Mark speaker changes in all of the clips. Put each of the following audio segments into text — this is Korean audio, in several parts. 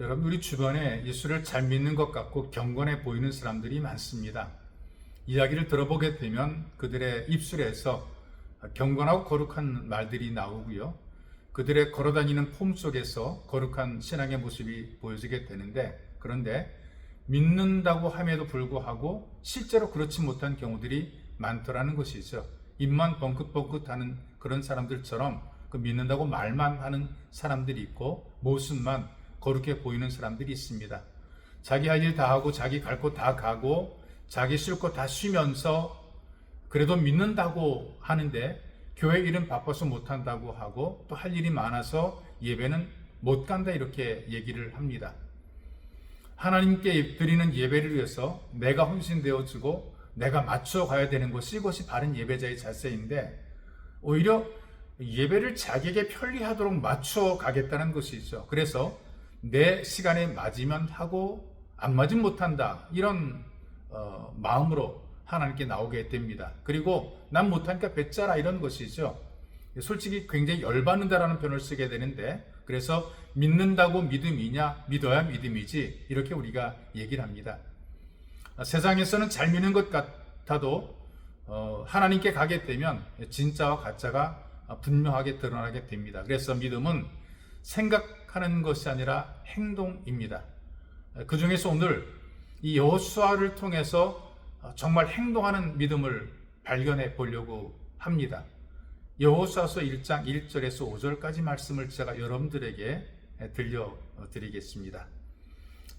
Speaker 1: 여러분, 우리 주변에 예수를 잘 믿는 것 같고 경건해 보이는 사람들이 많습니다. 이야기를 들어보게 되면 그들의 입술에서 경건하고 거룩한 말들이 나오고요. 그들의 걸어다니는 폼 속에서 거룩한 신앙의 모습이 보여지게 되는데, 그런데 믿는다고 함에도 불구하고 실제로 그렇지 못한 경우들이 많더라는 것이죠. 입만 뻥긋뻥긋하는 그런 사람들처럼 믿는다고 말만 하는 사람들이 있고 모습만 거룩해 보이는 사람들이 있습니다. 자기 할 일 다 하고 자기 갈 곳 다 가고 자기 쉴 곳 다 쉬면서 그래도 믿는다고 하는데 교회 일은 바빠서 못한다고 하고 또 할 일이 많아서 예배는 못 간다, 이렇게 얘기를 합니다. 하나님께 드리는 예배를 위해서 내가 헌신되어주고 내가 맞춰가야 되는 것이, 이것이 바른 예배자의 자세인데 오히려 예배를 자기에게 편리하도록 맞춰가겠다는 것이죠. 그래서 내 시간에 맞으면 하고 안 맞으면 못한다, 이런 마음으로 하나님께 나오게 됩니다. 그리고 난 못하니까 배짜라, 이런 것이죠. 솔직히 굉장히 열받는다라는 표현을 쓰게 되는데, 그래서 믿는다고 믿음이냐, 믿어야 믿음이지, 이렇게 우리가 얘기를 합니다. 세상에서는 잘 믿는 것 같아도 하나님께 가게 되면 진짜와 가짜가 분명하게 드러나게 됩니다. 그래서 믿음은 생각하는 것이 아니라 행동입니다. 그 중에서 오늘 이 여호수아를 통해서 정말 행동하는 믿음을 발견해 보려고 합니다. 여호수아서 1장 1절에서 5절까지 말씀을 제가 여러분들에게 들려드리겠습니다.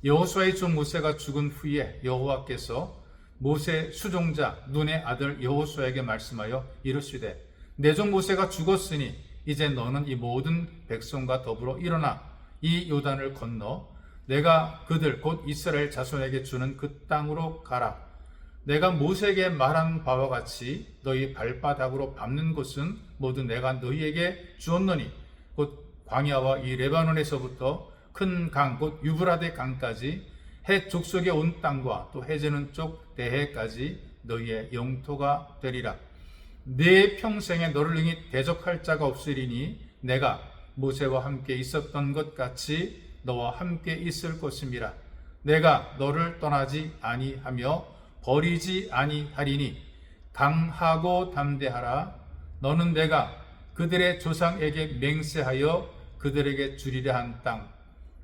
Speaker 1: 여호수아의 종 모세가 죽은 후에 여호와께서 모세 수종자 눈의 아들 여호수아에게 말씀하여 이르시되, 내 종 모세가 죽었으니 이제 너는 이 모든 백성과 더불어 일어나 이 요단을 건너 내가 그들 곧 이스라엘 자손에게 주는 그 땅으로 가라. 내가 모세에게 말한 바와 같이 너희 발바닥으로 밟는 곳은 모두 내가 너희에게 주었노니 곧 광야와 이 레바논에서부터 큰 강 곧 유브라데 강까지 해 족속에 온 땅과 또 해지는 쪽 대해까지 너희의 영토가 되리라. 내 평생에 너를 능히 대적할 자가 없으리니 내가 모세와 함께 있었던 것 같이 너와 함께 있을 것임이라. 내가 너를 떠나지 아니하며 버리지 아니하리니 강하고 담대하라. 너는 내가 그들의 조상에게 맹세하여 그들에게 주리라 한 땅,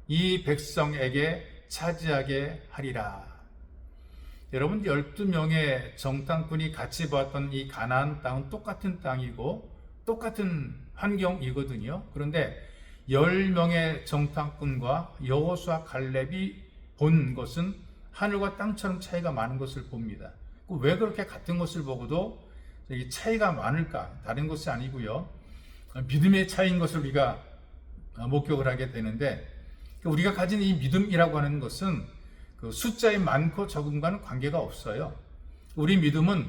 Speaker 1: 이 백성에게 차지하게 하리라. 여러분, 12명의 정탐꾼이 같이 보았던 이 가나안 땅은 똑같은 땅이고 똑같은 환경이거든요. 그런데 10명의 정탐꾼과 여호수아 갈렙이 본 것은 하늘과 땅처럼 차이가 많은 것을 봅니다. 왜 그렇게 같은 것을 보고도 차이가 많을까? 다른 것이 아니고요, 믿음의 차이인 것을 우리가 목격을 하게 되는데, 우리가 가진 이 믿음이라고 하는 것은 그 숫자의 많고 적음과는 관계가 없어요. 우리 믿음은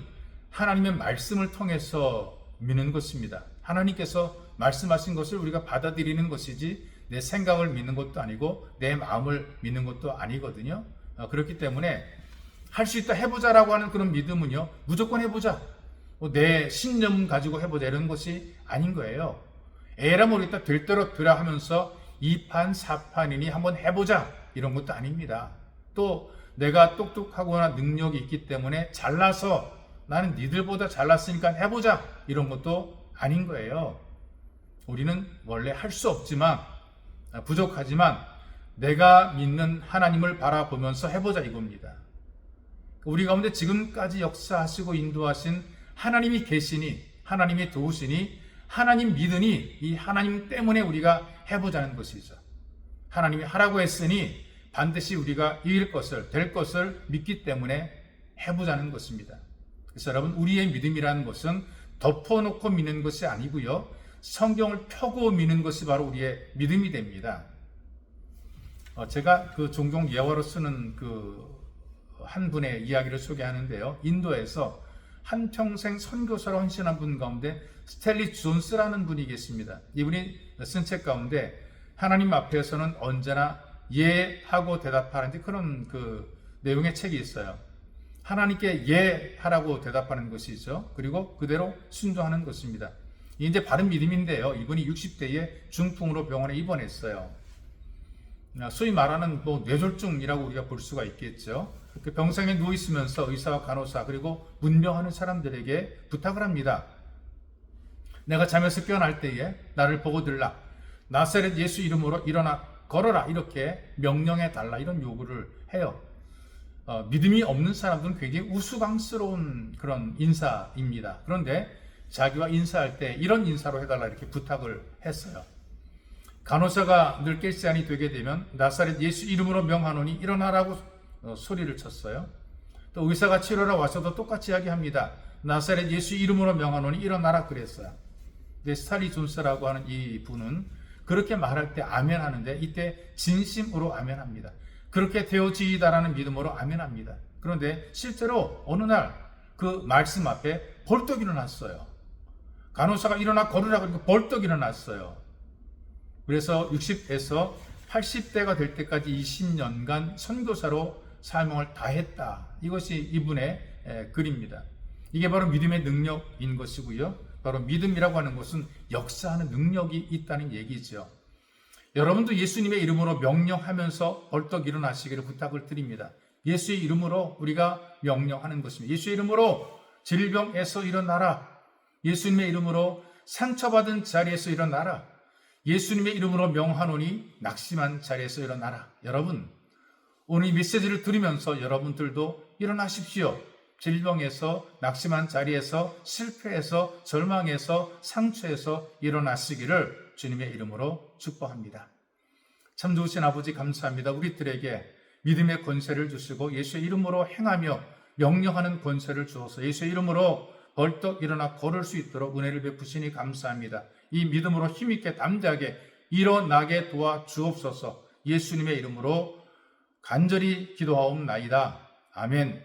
Speaker 1: 하나님의 말씀을 통해서 믿는 것입니다. 하나님께서 말씀하신 것을 우리가 받아들이는 것이지 내 생각을 믿는 것도 아니고 내 마음을 믿는 것도 아니거든요. 그렇기 때문에 할 수 있다, 해보자라고 하는 그런 믿음은요, 무조건 해보자, 내 신념 가지고 해보자, 이런 것이 아닌 거예요. 에라 모르겠다, 될 대로 되라 하면서 2판 4판이니 한번 해보자, 이런 것도 아닙니다. 또 내가 똑똑하거나 능력이 있기 때문에 잘나서 나는 니들보다 잘났으니까 해보자, 이런 것도 아닌 거예요. 우리는 원래 할 수 없지만, 부족하지만 내가 믿는 하나님을 바라보면서 해보자, 이겁니다. 우리 가운데 지금까지 역사하시고 인도하신 하나님이 계시니, 하나님이 도우시니, 하나님 믿으니 이 하나님 때문에 우리가 해보자는 것이죠. 하나님이 하라고 했으니 반드시 우리가 이길 것을, 될 것을 믿기 때문에 해보자는 것입니다. 그래서 여러분, 우리의 믿음이라는 것은 덮어놓고 믿는 것이 아니고요, 성경을 펴고 믿는 것이 바로 우리의 믿음이 됩니다. 제가 종종 예화로 쓰는 한 분의 이야기를 소개하는데요. 인도에서 한평생 선교사로 헌신한 분 가운데 스탠리 존스라는 분이 계십니다. 이분이 쓴 책 가운데 하나님 앞에서는 언제나 예 하고 대답하는 그런 내용의 책이 있어요. 하나님께 예 하라고 대답하는 것이죠. 그리고 그대로 순종하는 것입니다. 이제 바른 믿음인데요, 이분이 60대에 중풍으로 병원에 입원했어요. 소위 말하는 뇌졸중이라고 우리가 볼 수가 있겠죠. 그 병상에 누워 있으면서 의사와 간호사 그리고 문병하는 사람들에게 부탁을 합니다. 내가 잠에서 깨어날 때에 나를 보고 들라. 나사렛 예수 이름으로 일어나 걸어라. 이렇게 명령해 달라. 이런 요구를 해요. 믿음이 없는 사람들은 굉장히 우스꽝스러운 그런 인사입니다. 그런데 자기와 인사할 때 이런 인사로 해달라 이렇게 부탁을 했어요. 간호사가 늘 깰시안이 되게 되면 나사렛 예수 이름으로 명하노니 일어나라고 소리를 쳤어요. 또 의사가 치료하러 와서도 똑같이 이야기합니다. 나사렛 예수 이름으로 명하노니 일어나라 그랬어요. 근데 스탈리 존스라고 하는 이 분은 그렇게 말할 때 아멘 하는데 이때 진심으로 아멘 합니다. 그렇게 되어지이다라는 믿음으로 아멘 합니다. 그런데 실제로 어느 날 그 말씀 앞에 벌떡 일어났어요. 간호사가 일어나 걸으라 그러니까 벌떡 일어났어요. 그래서 60에서 80대가 될 때까지 20년간 선교사로 사명을 다했다. 이것이 이분의 글입니다. 이게 바로 믿음의 능력인 것이고요. 바로 믿음이라고 하는 것은 역사하는 능력이 있다는 얘기죠. 여러분도 예수님의 이름으로 명령하면서 벌떡 일어나시기를 부탁을 드립니다. 예수의 이름으로 우리가 명령하는 것입니다. 예수의 이름으로 질병에서 일어나라. 예수님의 이름으로 상처받은 자리에서 일어나라. 예수님의 이름으로 명하노니 낙심한 자리에서 일어나라. 여러분, 오늘 이 메시지를 들으면서 여러분들도 일어나십시오. 질병에서, 낙심한 자리에서, 실패해서, 절망해서, 상처에서 일어나시기를 주님의 이름으로 축복합니다. 참 좋으신 아버지 감사합니다. 우리들에게 믿음의 권세를 주시고 예수의 이름으로 행하며 명령하는 권세를 주어서 예수의 이름으로 벌떡 일어나 걸을 수 있도록 은혜를 베푸시니 감사합니다. 이 믿음으로 힘있게 담대하게 일어나게 도와 주옵소서. 예수님의 이름으로 간절히 기도하옵나이다. 아멘.